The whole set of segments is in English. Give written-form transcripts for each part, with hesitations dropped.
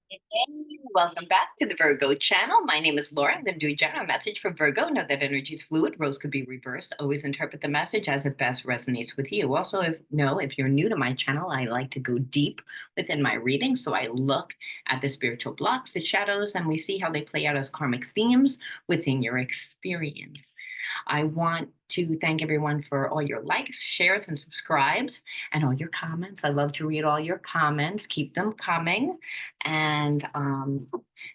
Hey, welcome back to the Virgo channel. My name is Laura. I'm going to do a general message for Virgo. Know that energy is fluid. Roles could be reversed. Always interpret the message as it best resonates with you. Also, if you're new to my channel, I like to go deep within my reading. So I look at the spiritual blocks, the shadows, and we see how they play out as karmic themes within your experience. I want to thank everyone for all your likes, shares, and subscribes, and all your comments. I love to read all your comments. Keep them coming. And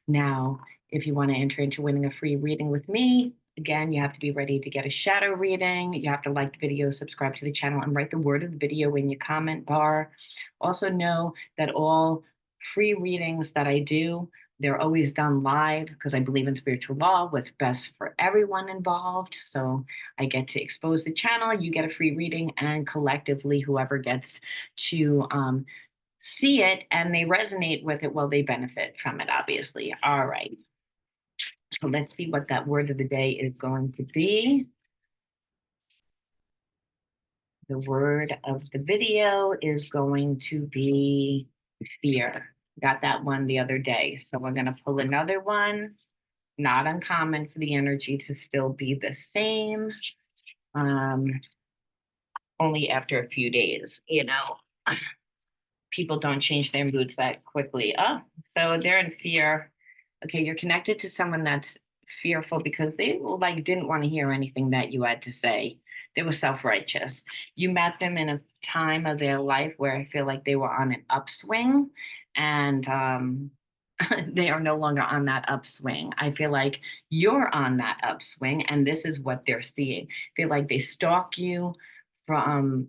now, if you want to enter into winning a free reading with me, again, you have to be ready to get a shadow reading. You have to like the video, subscribe to the channel, and write the word of the video in your comment bar. Also, know that all free readings that I do, they're always done live because I believe in spiritual law, what's best for everyone involved. So I get to expose the channel, you get a free reading, and collectively, whoever gets to see it and they resonate with it, well, they benefit from it, obviously. All right. So let's see what that word of the day is going to be. The word of the video is going to be fear. Got that one the other day. So we're going to pull another one. Not uncommon for the energy to still be the same. Um, Only after a few days, people don't change their moods that quickly. Oh, so they're in fear. Okay, you're connected to someone that's fearful because they like didn't want to hear anything that you had to say. They were self-righteous. You met them in a time of their life where I feel like they were on an upswing, and they are no longer on that upswing. I feel like you're on that upswing, and this is what they're seeing. I feel like they stalk you from,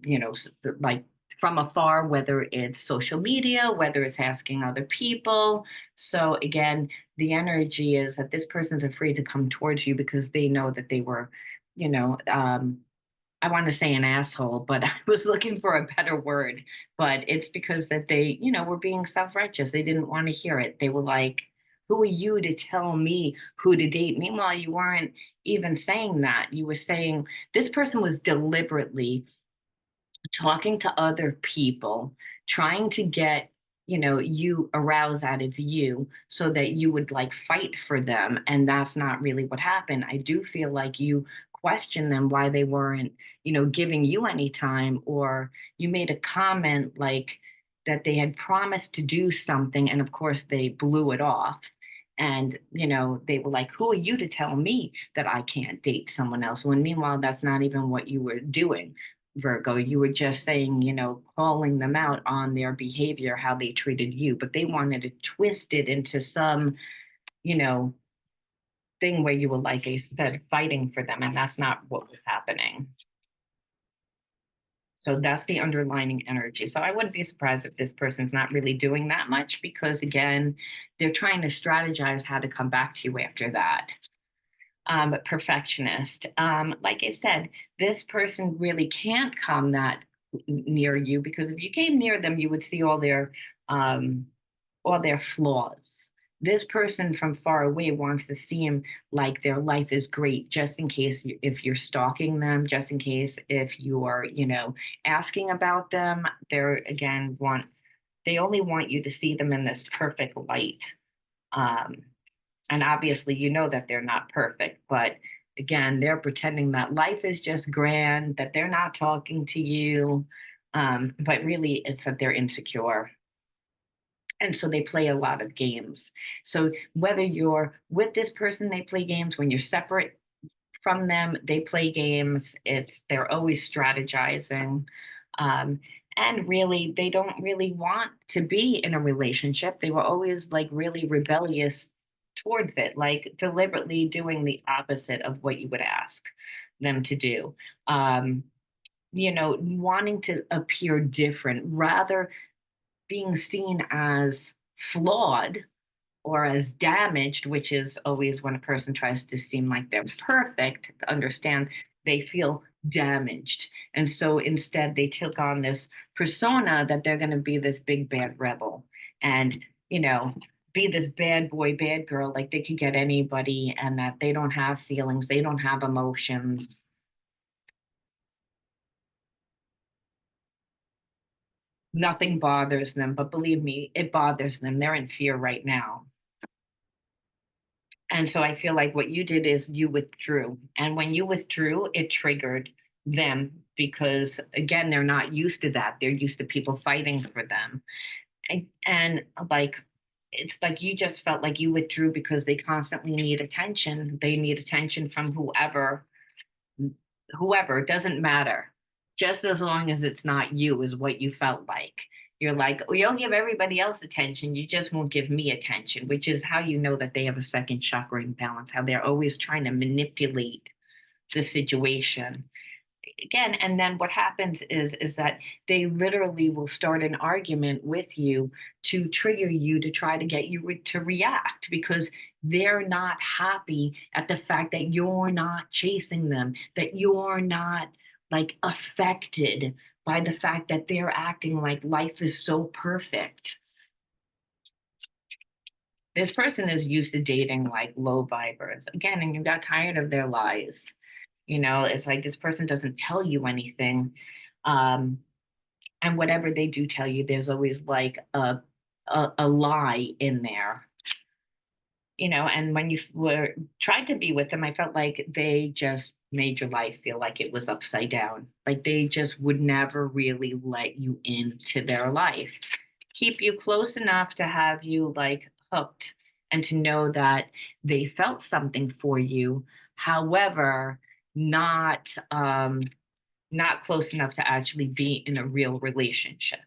like from afar, whether it's social media, whether it's asking other people. So again, the energy is that this person's afraid to come towards you because they know that they were, you know, I want to say an asshole, but I was looking for a better word. But it's because that they, were being self-righteous. They didn't want to hear it. They were like, who are you to tell me who to date? Meanwhile, you weren't even saying that. You were saying this person was deliberately talking to other people, trying to get, you aroused out of you so that you would like fight for them. And that's not really what happened. I do feel like you question them why they weren't, giving you any time, or you made a comment like that they had promised to do something. And of course, they blew it off. And, they were like, who are you to tell me that I can't date someone else? When meanwhile, that's not even what you were doing. Virgo, you were just saying, calling them out on their behavior, how they treated you, but they wanted to twist it into some, you know, thing where you were, like I said, fighting for them. And that's not what was happening. So that's the underlining energy. So I wouldn't be surprised if this person's not really doing that much because, again, they're trying to strategize how to come back to you after that. Perfectionist. Like I said, this person really can't come that near you because if you came near them, you would see all their flaws. This person from far away wants to seem like their life is great, just in case if you're stalking them, just in case if you are, asking about them. They're again they only want you to see them in this perfect light. Um, and obviously, you know that they're not perfect, but again, they're pretending that life is just grand, that they're not talking to you. But really, it's that they're insecure. And so they play a lot of games. So whether you're with this person, they play games. When you're separate from them, they play games. They're always strategizing. Um, and really, they don't really want to be in a relationship. They were always like really rebellious towards it, like deliberately doing the opposite of what you would ask them to do. Um, Wanting to appear different, rather being seen as flawed or as damaged, which is always when a person tries to seem like they're perfect, understand they feel damaged. And so instead, they took on this persona that they're going to be this big bad rebel and, be this bad boy, bad girl, like they could get anybody, and that they don't have feelings, they don't have emotions. Nothing bothers them, but believe me, it bothers them. They're in fear right now. And so I feel like what you did is you withdrew. And when you withdrew, it triggered them because, again, they're not used to that. They're used to people fighting for them. And like, it's like you just felt like you withdrew because they constantly need attention. They need attention from whoever, it doesn't matter. Just as long as it's not you, is what you felt like. You're like, oh, you'll give everybody else attention. You just won't give me attention, which is how you know that they have a second chakra imbalance, how they're always trying to manipulate the situation. Again, and then what happens is that they literally will start an argument with you to trigger you, to try to get you to react, because they're not happy at the fact that you're not chasing them, that you're not like affected by the fact that they're acting like life is so perfect. This person is used to dating like low vibers again, and you got tired of their lies. It's like this person doesn't tell you anything. Um, and whatever they do tell you, there's always like a lie in there. And when you were tried to be with them, I felt like they just made your life feel like it was upside down. Like they just would never really let you into their life. Keep you close enough to have you like hooked and to know that they felt something for you. However, not not close enough to actually be in a real relationship.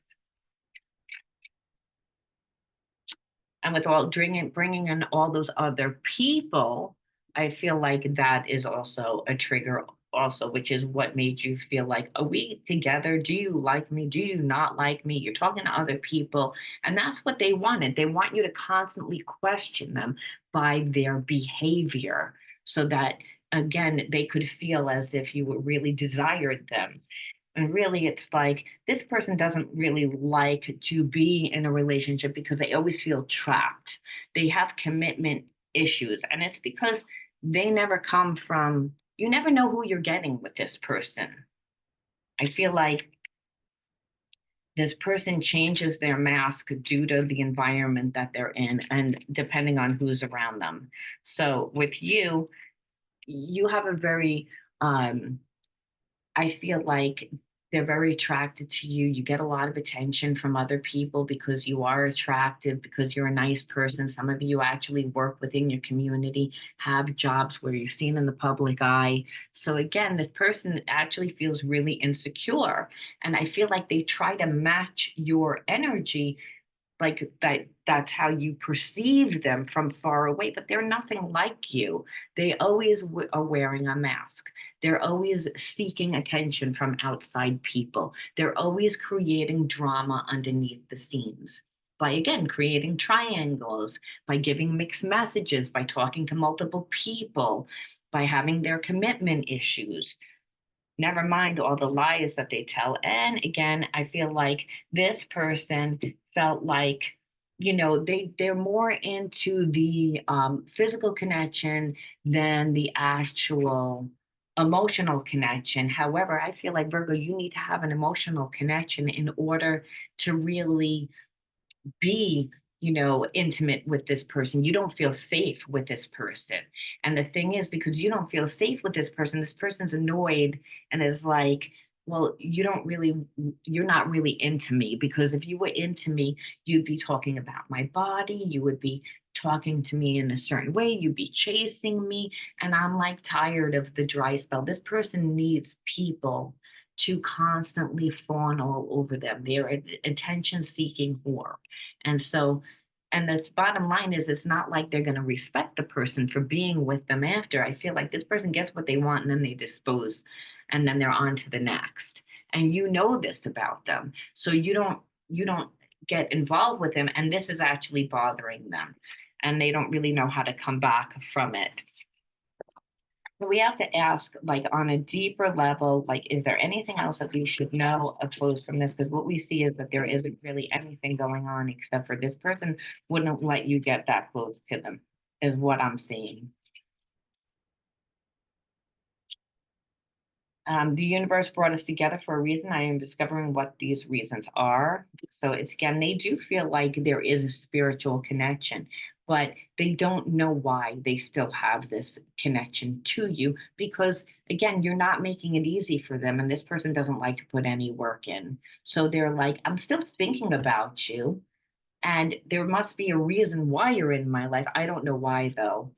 And with all bringing in all those other people, I feel like that is also a trigger also, which is what made you feel like, are we together? Do you like me? Do you not like me? You're talking to other people. And that's what they wanted. They want you to constantly question them by their behavior so that, again, they could feel as if you really desired them. And really, it's like this person doesn't really like to be in a relationship because they always feel trapped. They have commitment issues. And it's because they never come from, you never know who you're getting with this person. I feel like this person changes their mask due to the environment that they're in and depending on who's around them. So with you, you have a very I feel like they're very attracted to you. You get a lot of attention from other people because you are attractive, because you're a nice person. Some of you actually work within your community, have jobs where you're seen in the public eye. So, again, this person actually feels really insecure. And I feel like they try to match your energy like that's how you perceive them from far away, but they're nothing like you. They always are wearing a mask. They're always seeking attention from outside people. They're always creating drama underneath the scenes by, again, creating triangles, by giving mixed messages, by talking to multiple people, by having their commitment issues. Never mind all the lies that they tell. And again, I feel like this person felt like, they're more into the physical connection than the actual emotional connection. However, I feel like Virgo, you need to have an emotional connection in order to really be intimate with this person. You don't feel safe with this person. And the thing is, because you don't feel safe with this person's annoyed and is like, well, you're not really into me, because if you were into me, you'd be talking about my body, you would be talking to me in a certain way, you'd be chasing me. And I'm like tired of the dry spell. This person needs people to constantly fawn all over them. They're an attention seeking whore. And so, and the bottom line is, it's not like they're going to respect the person for being with them after. I feel like this person gets what they want and then they dispose and then they're on to the next. And you know this about them. So you don't get involved with them. And this is actually bothering them. And they don't really know how to come back from it. We have to ask, like, on a deeper level, like, is there anything else that we should know opposed from this? Because what we see is that there isn't really anything going on except for this person wouldn't let you get that close to them, is what I'm seeing. The universe brought us together for a reason. I am discovering what these reasons are. So it's again, they do feel like there is a spiritual connection, but they don't know why they still have this connection to you because, again, you're not making it easy for them. And this person doesn't like to put any work in. So they're like, I'm still thinking about you. And there must be a reason why you're in my life. I don't know why, though,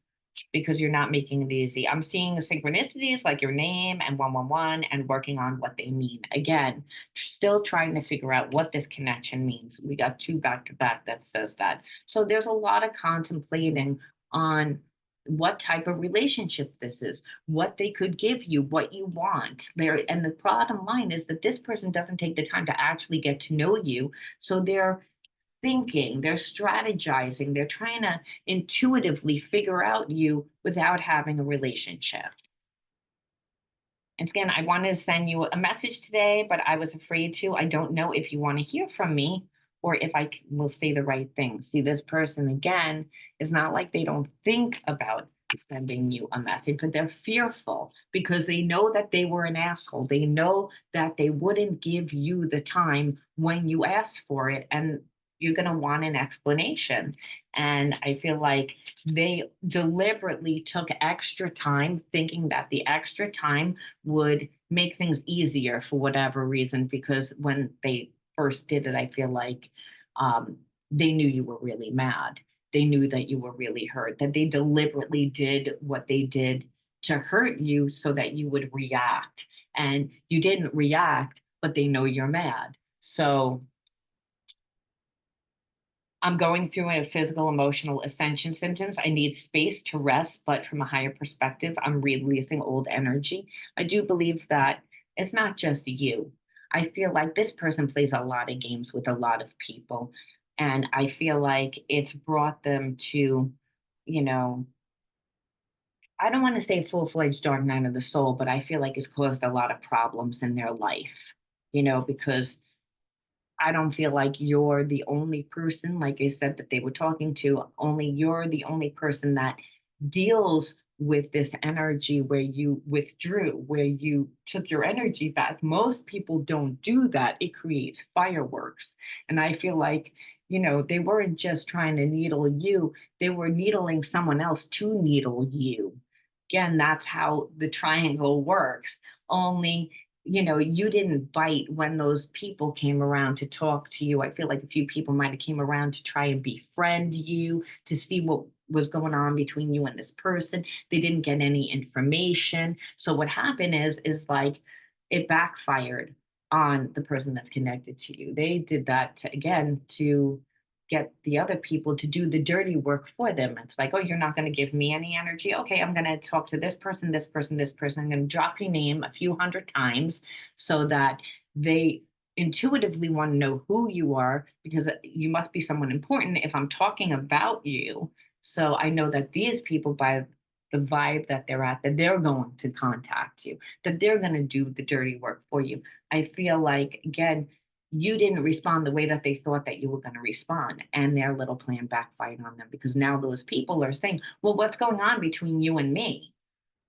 because you're not making it easy. I'm seeing the synchronicities like your name and 111 and working on what they mean. Again, still trying to figure out what this connection means. We got two back to back that says that. So there's a lot of contemplating on what type of relationship this is, what they could give you, what you want. There and the bottom line is that this person doesn't take the time to actually get to know you. So they're thinking, they're strategizing, they're trying to intuitively figure out you without having a relationship. And again, I wanted to send you a message today, but I was afraid to. I don't know if you want to hear from me or if will say the right thing. See, this person again is not like they don't think about sending you a message, but they're fearful because they know that they were an asshole. They know that they wouldn't give you the time when you asked for it. And you're going to want an explanation. And I feel like they deliberately took extra time thinking that the extra time would make things easier for whatever reason, because when they first did it, I feel like um, they knew you were really mad. They knew that you were really hurt, that they deliberately did what they did to hurt you so that you would react. And you didn't react, but they know you're mad. So I'm going through a physical, emotional ascension symptoms. I need space to rest, but from a higher perspective, I'm releasing old energy. I do believe that it's not just you. I feel like this person plays a lot of games with a lot of people. And I feel like it's brought them to, you know, I don't want to say full fledged dark night of the soul, but I feel like it's caused a lot of problems in their life, because I don't feel like you're the only person, like I said, that they were talking to. Only you're the only person that deals with this energy where you withdrew, where you took your energy back. Most people don't do that. It creates fireworks. And I feel like, they weren't just trying to needle you, they were needling someone else to needle you. Again, that's how the triangle works. Only you didn't bite when those people came around to talk to you. I feel like a few people might have came around to try and befriend you, to see what was going on between you and this person. They didn't get any information. So what happened is like it backfired on the person that's connected to you. They did that again to get the other people to do the dirty work for them. It's like, oh, you're not going to give me any energy. Okay, I'm going to talk to this person, this person, this person. I'm going to drop your name a few hundred times so that they intuitively want to know who you are, because you must be someone important if I'm talking about you. So I know that these people, by the vibe that they're at, that they're going to contact you, that they're going to do the dirty work for you. I feel like, again, you didn't respond the way that they thought that you were going to respond, and their little plan backfired on them, because now those people are saying, well, what's going on between you and me?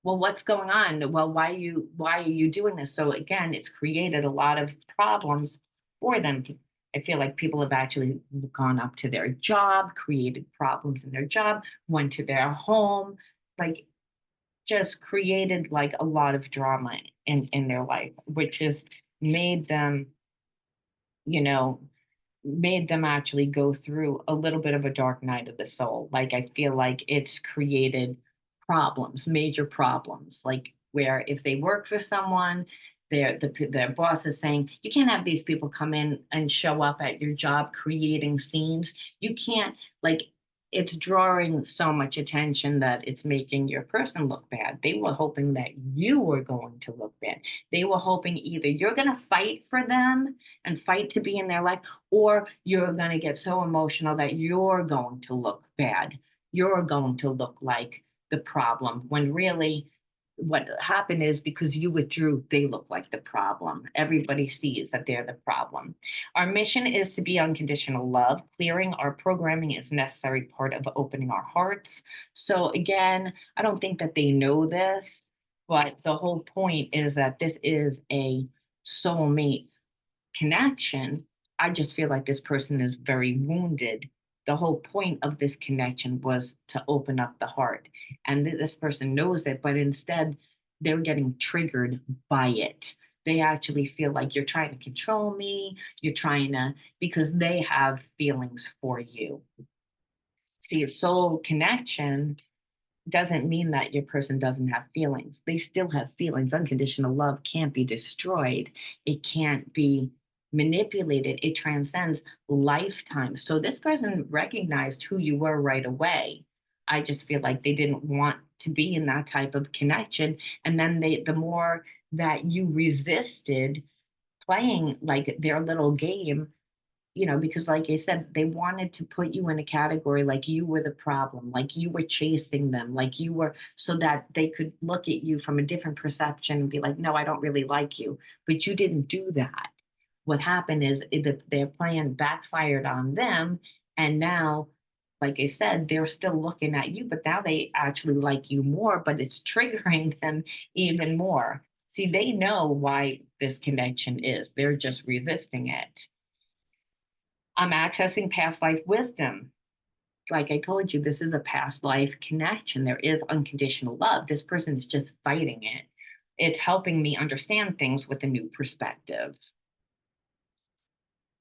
Well, what's going on? Well, why are you doing this? So again, it's created a lot of problems for them. I feel like people have actually gone up to their job, created problems in their job, went to their home, like just created like a lot of drama in their life, which has made them you know, made them actually go through a little bit of a dark night of the soul. Like, I feel like it's created problems, major problems, like where if they work for someone, their boss is saying, you can't have these people come in and show up at your job creating scenes. You can't, like, it's drawing so much attention that it's making your person look bad. They were hoping that you were going to look bad. They were hoping either you're going to fight for them and fight to be in their life, or you're going to get so emotional that you're going to look bad. You're going to look like the problem, when really what happened is because you withdrew, they look like the problem. Everybody sees that they're the problem. Our mission is to be unconditional love. Clearing our programming is a necessary part of opening our hearts. So again, I don't think that they know this, But the whole point is that this is a soulmate connection. I just feel like this person is very wounded. The whole point of this connection was to open up the heart. And this person knows it, but instead they're getting triggered by it. They actually feel like you're trying to control me, you're trying to, because they have feelings for you. See, a soul connection doesn't mean that your person doesn't have feelings. They still have feelings. Unconditional love can't be destroyed, it can't be manipulated. It transcends lifetimes. So this person recognized who you were right away. I just feel like they didn't want to be in that type of connection. And then the more that you resisted playing like their little game, because like I said, they wanted to put you in a category like you were the problem, like you were chasing them, like you were, so that they could look at you from a different perception and be like, no, I don't really like you. But you didn't do that. What happened is their plan backfired on them. And now, like I said, they're still looking at you, but now they actually like you more, but it's triggering them even more. See, they know why this connection is, they're just resisting it. I'm accessing past life wisdom. Like I told you, this is a past life connection. There is unconditional love. This person is just fighting it. It's helping me understand things with a new perspective.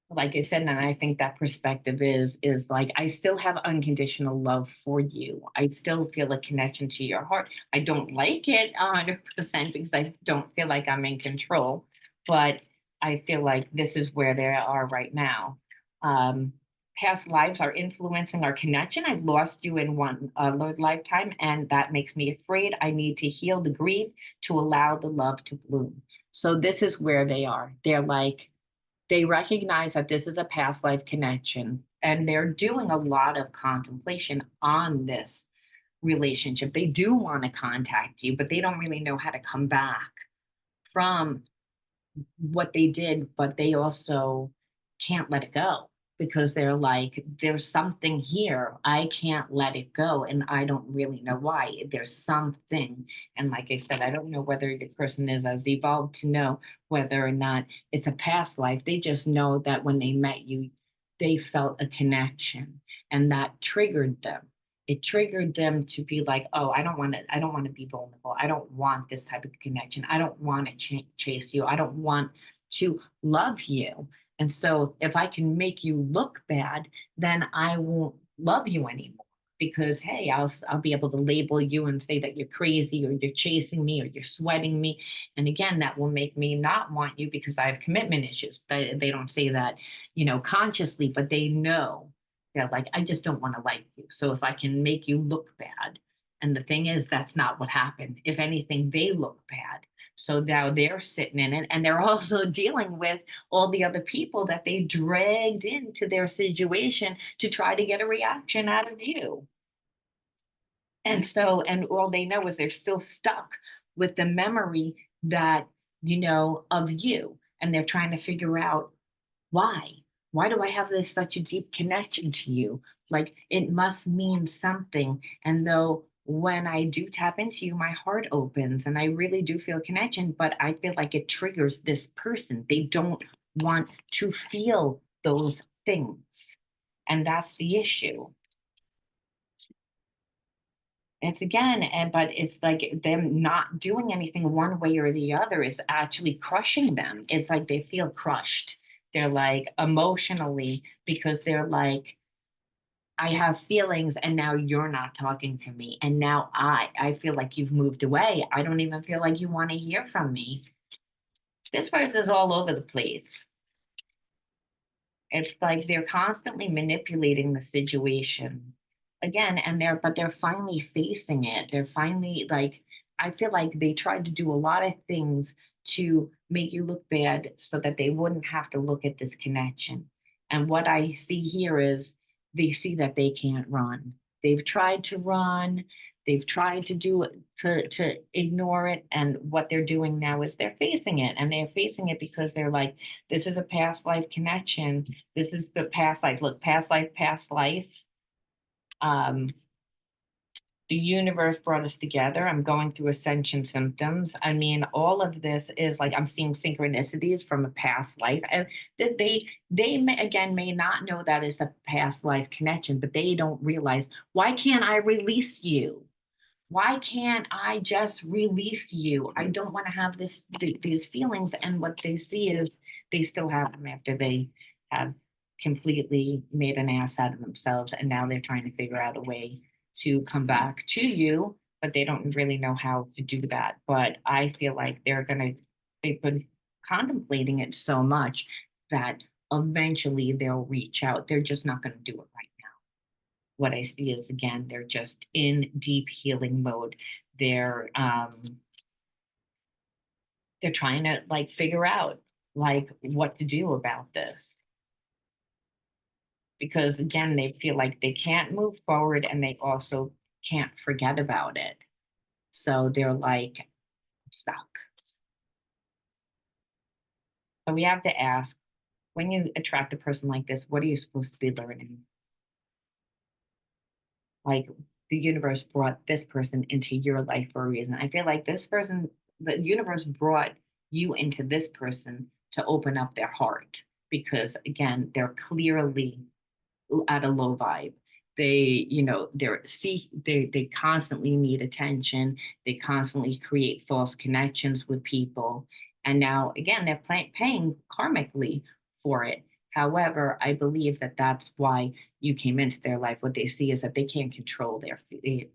Like I said, and I think that perspective is like I still have unconditional love for you. I still feel a connection to your heart. I don't like it 100% because I don't feel like I'm in control, but I feel like this is where they are right now. Um, Past lives are influencing our connection. I've lost you in one lifetime, and that makes me afraid. I need to heal the grief to allow the love to bloom. So this is where they are. They're like they recognize that this is a past life connection and they're doing a lot of contemplation on this relationship. They do want to contact you, but they don't really know how to come back from what they did, but they also can't let it go because they're like, there's something here. I can't let it go. And I don't really know why. There's something. And like I said, I don't know whether the person is as evolved to know whether or not it's a past life. They just know that when they met you, they felt a connection and that triggered them. It triggered them to be like, oh, I don't want to be vulnerable. I don't want this type of connection. I don't want to chase you. I don't want to love you. And so if I can make you look bad, then I won't love you anymore because hey, I'll be able to label you and say that you're crazy or you're chasing me or you're sweating me. And again, that will make me not want you because I have commitment issues. They don't say that, consciously, but they know. They're like, I just don't want to like you. So if I can make you look bad. And the thing is, that's not what happened. If anything, they look bad. So now they're sitting in it and they're also dealing with all the other people that they dragged into their situation to try to get a reaction out of you. And so, and all they know is they're still stuck with the memory that, of you. And they're trying to figure out why. Why do I have this such a deep connection to you? Like it must mean something. And though when I do tap into you, my heart opens and I really do feel connection, but I feel like it triggers this person. They don't want to feel those things. And that's the issue. It's again, and but it's like them not doing anything one way or the other is actually crushing them. It's like they feel crushed. They're like emotionally because they're like, I have feelings and now you're not talking to me. And now I feel like you've moved away. I don't even feel like you want to hear from me. This person's all over the place. It's like they're constantly manipulating the situation again, and they're finally facing it. They're finally like, I feel like they tried to do a lot of things to make you look bad so that they wouldn't have to look at this connection. And what I see here is they see that they can't run. They've tried to run, they've tried to do it to ignore it. And what they're doing now is they're facing it. And they're facing it because they're like, this is a past life connection. This is the past life. Look, past life, past life. Um, The universe brought us together. I'm going through ascension symptoms. I mean, all of this is like I'm seeing synchronicities from a past life. And that they may, again, may not know that is a past life connection, but they don't realize, why can't I release you? Why can't I just release you? I don't want to have these feelings. And what they see is they still have them after they have completely made an ass out of themselves. And now they're trying to figure out a way to come back to you, but they don't really know how to do that. But I feel like they've been contemplating it so much that eventually they'll reach out. They're just not going to do it right now. What I see is, again, they're just in deep healing mode. They're um they're trying to like figure out like what to do about this, because again, they feel like they can't move forward and they also can't forget about it. So they're like stuck. So we have to ask, when you attract a person like this, what are you supposed to be learning? Like, the universe brought this person into your life for a reason. I feel like this person, the universe brought you into this person to open up their heart, because again, they're clearly at a low vibe. They constantly need attention. They constantly create false connections with people. And now again, they're paying karmically for it. However, I believe that that's why you came into their life. What they see is that they can't control their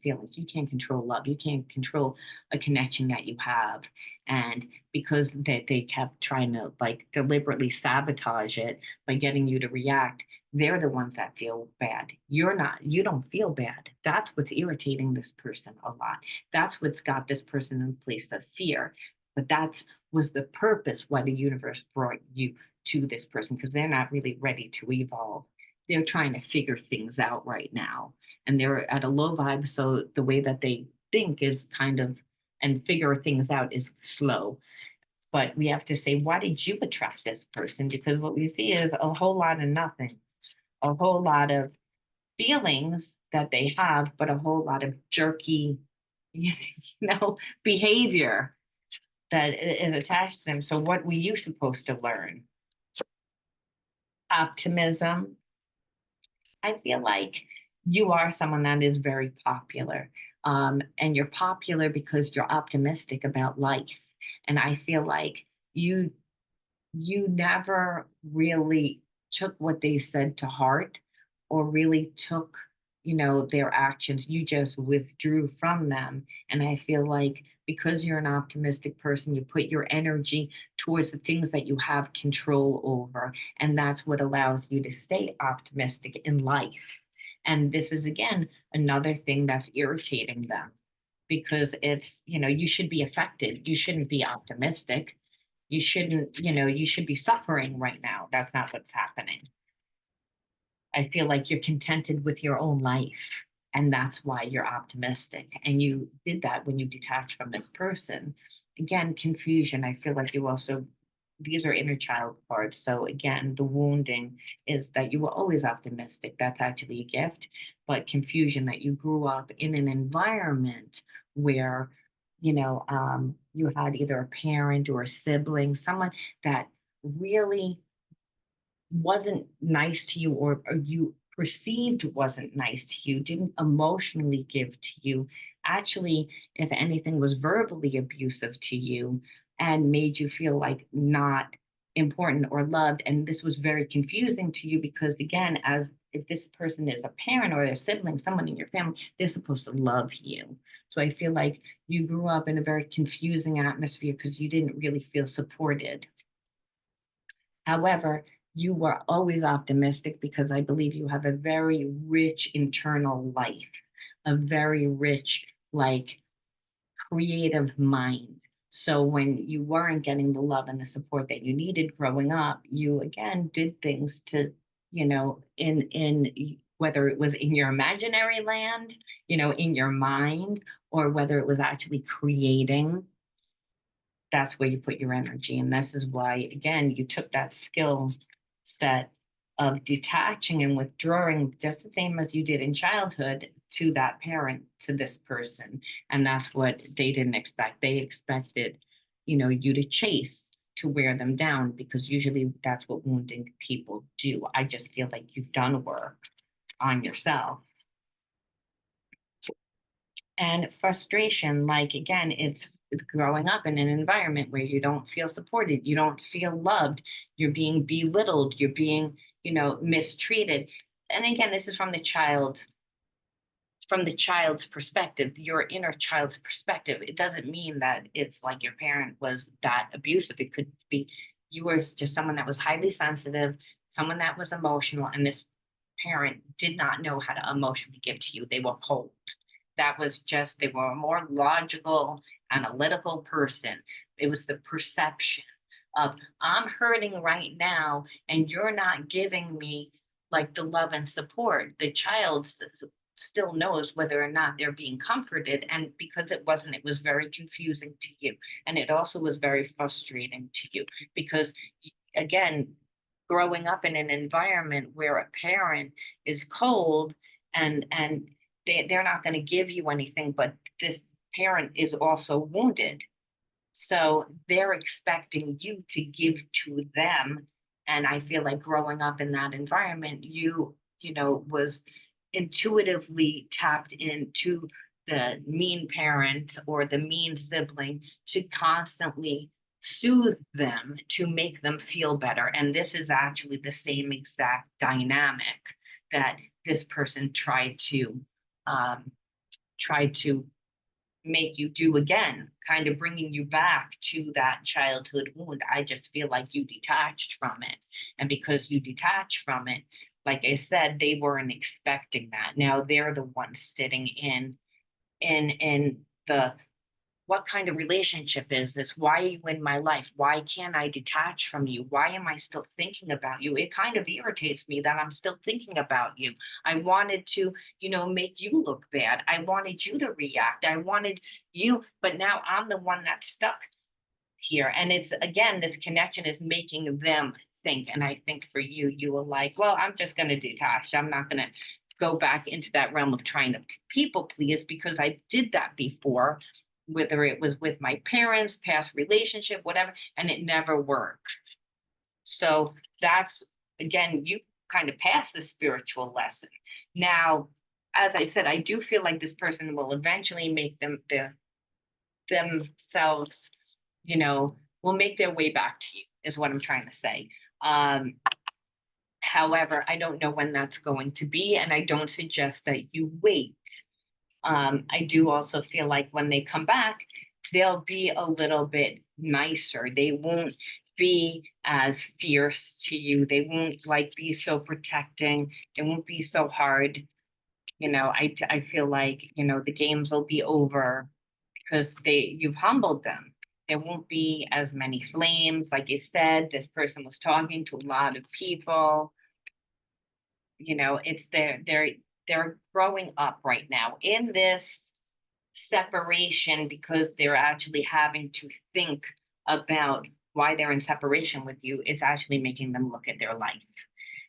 feelings. You can't control love. You can't control a connection that you have. And because they kept trying to like deliberately sabotage it by getting you to react, they're the ones that feel bad. You're not, you don't feel bad. That's what's irritating this person a lot. That's what's got this person in a place of fear. But that's was the purpose why the universe brought you to this person, because they're not really ready to evolve. They're trying to figure things out right now. And they're at a low vibe. So the way that they think is kind of, and figure things out is slow. But we have to say, why did you attract this person? Because what we see is a whole lot of nothing, a whole lot of feelings that they have, but a whole lot of jerky, you know, behavior that is attached to them. So what were you supposed to learn? Optimism. I feel like you are someone that is very popular. And you're popular because you're optimistic about life. And I feel like you you never really took what they said to heart, or really took, their actions. You just withdrew from them. And I feel like because you're an optimistic person, you put your energy towards the things that you have control over. And that's what allows you to stay optimistic in life. And this is, again, another thing that's irritating them, because it's, you should be affected. You shouldn't be optimistic. You shouldn't, you should be suffering right now. That's not what's happening. I feel like you're contented with your own life. And that's why you're optimistic. And you did that when you detached from this person. Again, confusion. I feel like you also, these are inner child cards. So again, the wounding is that you were always optimistic. That's actually a gift. But confusion, that you grew up in an environment where, you had either a parent or a sibling, someone that really wasn't nice to you, or you perceived wasn't nice to you, didn't emotionally give to you, actually, if anything, was verbally abusive to you and made you feel like not important or loved. And this was very confusing to you because, again, as if this person is a parent or a sibling, someone in your family, they're supposed to love you. So I feel like you grew up in a very confusing atmosphere because you didn't really feel supported. However, you were always optimistic because I believe you have a very rich internal life, a very rich, like, creative mind. So when you weren't getting the love and the support that you needed growing up, you again did things to, in whether it was in your imaginary land, in your mind, or whether it was actually creating, that's where you put your energy. And this is why, again, you took that skill set of detaching and withdrawing just the same as you did in childhood to that parent, to this person. And that's what they didn't expect. They expected, you to chase, to wear them down, because usually that's what wounded people do. I just feel like you've done work on yourself. And frustration, like again, it's growing up in an environment where you don't feel supported, you don't feel loved, you're being belittled, you're being, mistreated. And again, this is from the child's perspective, your inner child's perspective. It doesn't mean that it's like your parent was that abusive. It could be you were just someone that was highly sensitive, someone that was emotional, and this parent did not know how to emotionally give to you. They were cold. That was just, they were a more logical, analytical person. It was the perception of, I'm hurting right now, and you're not giving me like the love and support. The child still knows whether or not they're being comforted. And because it wasn't, it was very confusing to you. And it also was very frustrating to you because, again, growing up in an environment where a parent is cold and they're not going to give you anything, but this parent is also wounded. So they're expecting you to give to them. And I feel like growing up in that environment, was intuitively tapped into the mean parent or the mean sibling to constantly soothe them to make them feel better. And this is actually the same exact dynamic that this person tried to make you do again, kind of bringing you back to that childhood wound. I just feel like you detached from it. And because you detached from it, like I said, they weren't expecting that. Now they're the ones sitting in the, what kind of relationship is this? Why are you in my life? Why can't I detach from you? Why am I still thinking about you? It kind of irritates me that I'm still thinking about you. I wanted to, make you look bad. I wanted you to react. I wanted you, but now I'm the one that's stuck here. And it's, again, this connection is making them think. And I think for you, you were like, well, I'm just going to detach. I'm not going to go back into that realm of trying to people please, because I did that before, whether it was with my parents, past relationship, whatever, and it never works. So that's, again, you kind of pass the spiritual lesson. Now, as I said, I do feel like this person will eventually make themselves, will make their way back to you, is what I'm trying to say. However, I don't know when that's going to be, and I don't suggest that you wait. I do also feel like when they come back, they'll be a little bit nicer. They won't be as fierce to you. They won't like be so protecting. They won't be so hard. I feel like, the games will be over because you've humbled them. There won't be as many flames. Like you said, this person was talking to a lot of people. It's they're growing up right now in this separation because they're actually having to think about why they're in separation with you. It's actually making them look at their life.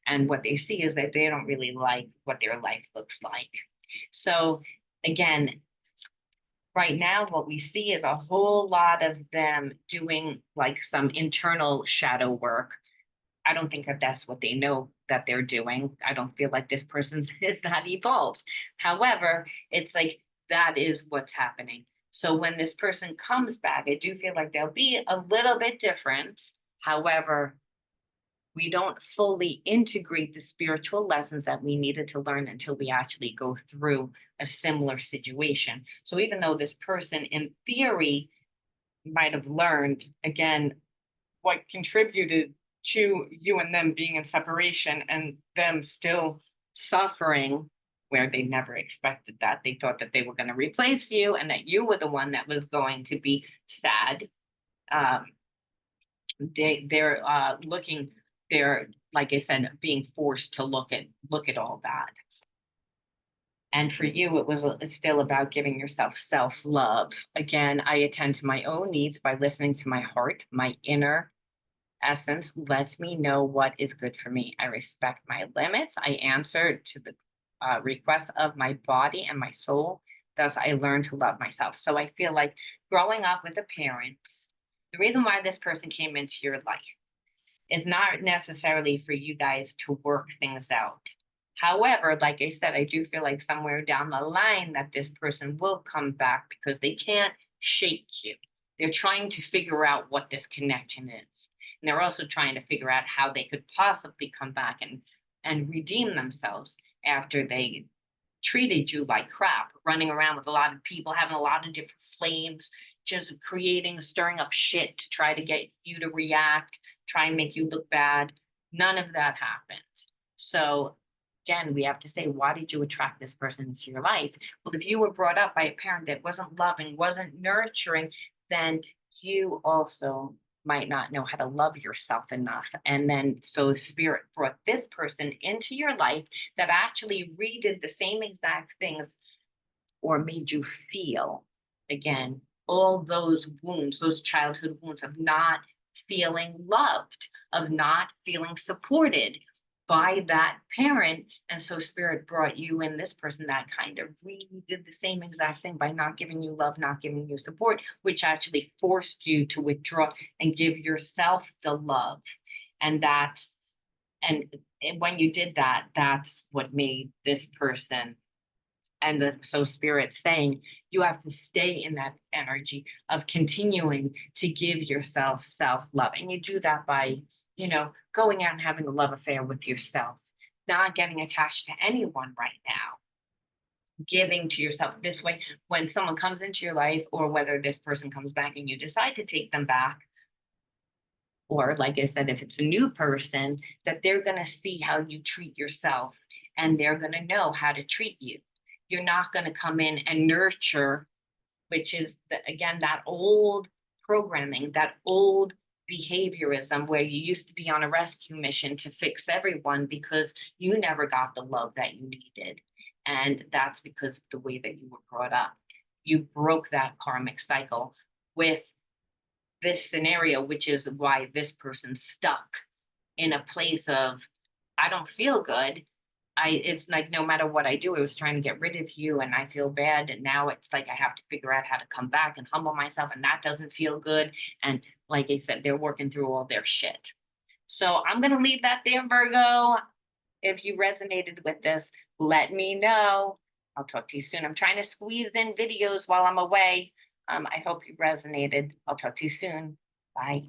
And what they see is that they don't really like what their life looks like. So again, right now, what we see is a whole lot of them doing like some internal shadow work. I don't think that that's what they know that they're doing. I don't feel like this person is that evolved. However, it's like that is what's happening. So when this person comes back, I do feel like they'll be a little bit different. However, we don't fully integrate the spiritual lessons that we needed to learn until we actually go through a similar situation. So even though this person in theory might have learned, again, what contributed to you and them being in separation and them still suffering where they never expected that. They thought that they were going to replace you and that you were the one that was going to be sad. They're looking, they're, like I said, being forced to look at all that. And for you, it was still about giving yourself self-love. Again, I attend to my own needs by listening to my heart, my inner essence, let me know what is good for me. I respect my limits. I answer to the requests of my body and my soul. Thus, I learn to love myself. So I feel like growing up with a parent, the reason why this person came into your life is not necessarily for you guys to work things out. However, like I said, I do feel like somewhere down the line that this person will come back because they can't shake you. They're trying to figure out what this connection is. And they're also trying to figure out how they could possibly come back and redeem themselves after they treated you like crap, running around with a lot of people, having a lot of different flames, just creating, stirring up shit to try to get you to react, try and make you look bad. None of that happened. So again, we have to say, why did you attract this person into your life? Well, if you were brought up by a parent that wasn't loving, wasn't nurturing, then you also might not know how to love yourself enough. And then so spirit brought this person into your life that actually redid the same exact things or made you feel again all those wounds, those childhood wounds of not feeling loved, of not feeling supported by that parent. And so spirit brought you in this person that kind of redid the same exact thing by not giving you love, not giving you support, which actually forced you to withdraw and give yourself the love. And that's and when you did that, that's what made this person. And so spirit's saying you have to stay in that energy of continuing to give yourself self-love. And you do that by, going out and having a love affair with yourself, not getting attached to anyone right now, giving to yourself this way. When someone comes into your life, or whether this person comes back and you decide to take them back, or like I said, if it's a new person, that they're going to see how you treat yourself and they're going to know how to treat you. You're not going to come in and nurture, which is, again, that old programming, that old behaviorism where you used to be on a rescue mission to fix everyone because you never got the love that you needed. And that's because of the way that you were brought up. You broke that karmic cycle with this scenario, which is why this person's stuck in a place of, I don't feel good. It's like no matter what I do, I was trying to get rid of you and I feel bad. And now it's like I have to figure out how to come back and humble myself, and that doesn't feel good. And like I said, they're working through all their shit. So I'm gonna leave that there, Virgo. If you resonated with this, let me know. I'll talk to you soon. I'm trying to squeeze in videos while I'm away. I hope you resonated. I'll talk to you soon. Bye.